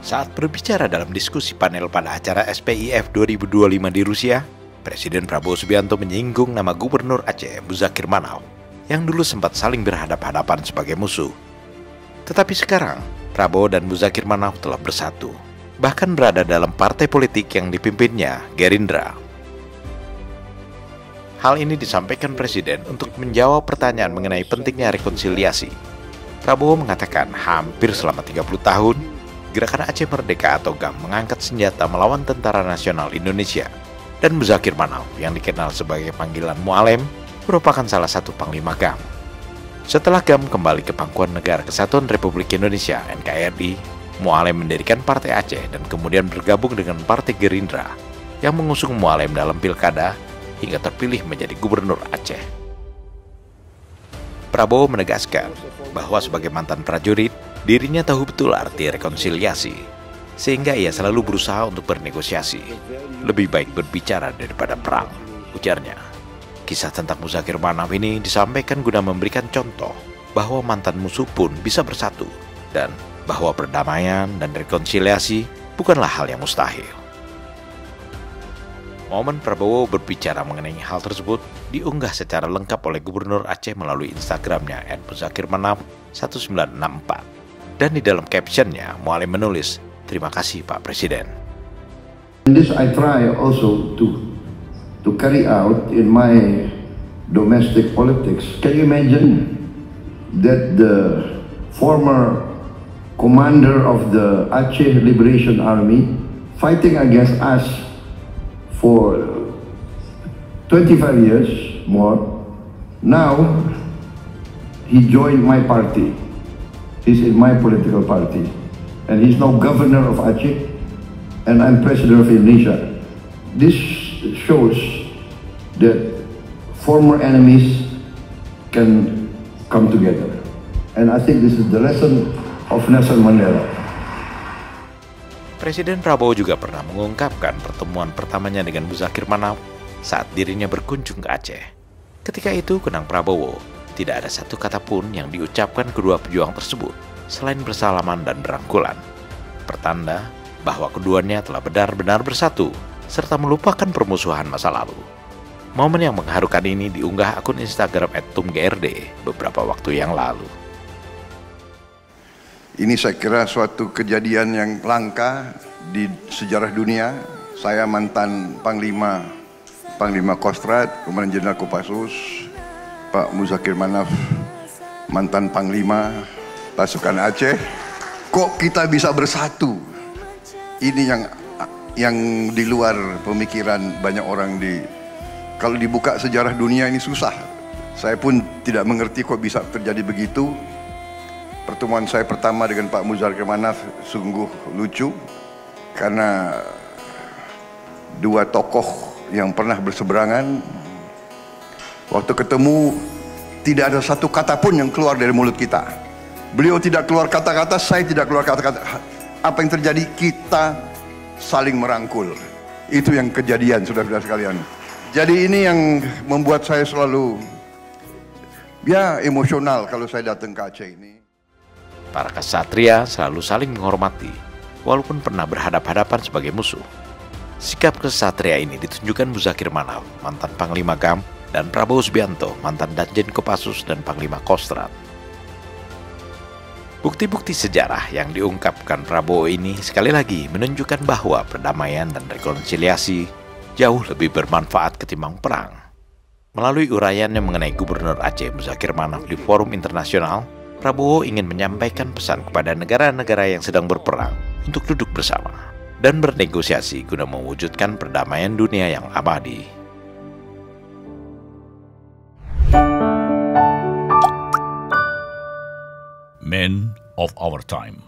Saat berbicara dalam diskusi panel pada acara SPIF 2025 di Rusia, Presiden Prabowo Subianto menyinggung nama Gubernur Aceh Muzakir Manaf yang dulu sempat saling berhadapan-hadapan sebagai musuh. Tetapi sekarang, Prabowo dan Muzakir Manaf telah bersatu, bahkan berada dalam partai politik yang dipimpinnya, Gerindra. Hal ini disampaikan Presiden untuk menjawab pertanyaan mengenai pentingnya rekonsiliasi. Prabowo mengatakan hampir selama 30 tahun, Gerakan Aceh Merdeka atau GAM mengangkat senjata melawan Tentara Nasional Indonesia, dan Muzakir Manaf yang dikenal sebagai panggilan Mualem merupakan salah satu panglima GAM. Setelah GAM kembali ke pangkuan Negara Kesatuan Republik Indonesia (NKRI), Mualem mendirikan Partai Aceh dan kemudian bergabung dengan Partai Gerindra yang mengusung Mualem dalam pilkada hingga terpilih menjadi Gubernur Aceh. Prabowo menegaskan bahwa sebagai mantan prajurit, dirinya tahu betul arti rekonsiliasi, sehingga ia selalu berusaha untuk bernegosiasi. Lebih baik berbicara daripada perang, ujarnya. Kisah tentang Muzakir Manaf ini disampaikan guna memberikan contoh bahwa mantan musuh pun bisa bersatu, dan bahwa perdamaian dan rekonsiliasi bukanlah hal yang mustahil. Momen Prabowo berbicara mengenai hal tersebut diunggah secara lengkap oleh Gubernur Aceh melalui Instagramnya @muzakirmanaf1964. Dan di dalam captionnya, Mualem menulis, "Terima kasih Pak Presiden." This I try also to carry out in my domestic politics. Can you imagine that the former commander of the Aceh Liberation Army fighting against us for 25 years more, now he joined my party. He's in my political party, and he's now governor of Aceh, and I'm president of Indonesia. This shows that former enemies can come together, and I think this is the lesson of Nelson Mandela. Presiden Prabowo juga pernah mengungkapkan pertemuan pertamanya dengan Muzakir Manaf saat dirinya berkunjung ke Aceh. Ketika itu, kenang Prabowo, tidak ada satu kata pun yang diucapkan kedua pejuang tersebut selain bersalaman dan berangkulan, pertanda bahwa keduanya telah benar-benar bersatu serta melupakan permusuhan masa lalu. Momen yang mengharukan ini diunggah akun Instagram @tumgrd beberapa waktu yang lalu. Ini saya kira suatu kejadian yang langka di sejarah dunia. Saya mantan Panglima Kostrad, Komandan Jenderal Kopassus. Pak Muzakir Manaf, mantan Panglima Pasukan Aceh. Kok kita bisa bersatu? Ini yang di luar pemikiran banyak orang. Kalau dibuka sejarah dunia ini susah. Saya pun tidak mengerti kok bisa terjadi begitu. Pertemuan saya pertama dengan Pak Muzakir Manaf sungguh lucu, karena dua tokoh yang pernah berseberangan, waktu ketemu tidak ada satu kata pun yang keluar dari mulut kita. Beliau tidak keluar kata-kata, saya tidak keluar kata-kata. Apa yang terjadi? Kita saling merangkul. Itu yang kejadian, saudara-saudara sekalian. Jadi ini yang membuat saya selalu emosional kalau saya datang ke Aceh ini. Para ksatria selalu saling menghormati, walaupun pernah berhadapan-hadapan sebagai musuh. Sikap ksatria ini ditunjukkan Muzakir Manaf, mantan Panglima GAM, dan Prabowo Subianto, mantan Danjen Kopassus dan Panglima Kostrad. Bukti-bukti sejarah yang diungkapkan Prabowo ini sekali lagi menunjukkan bahwa perdamaian dan rekonsiliasi jauh lebih bermanfaat ketimbang perang. Melalui uraiannya mengenai Gubernur Aceh Muzakir Manaf di forum internasional, Prabowo ingin menyampaikan pesan kepada negara-negara yang sedang berperang untuk duduk bersama dan bernegosiasi guna mewujudkan perdamaian dunia yang abadi. Men of our time.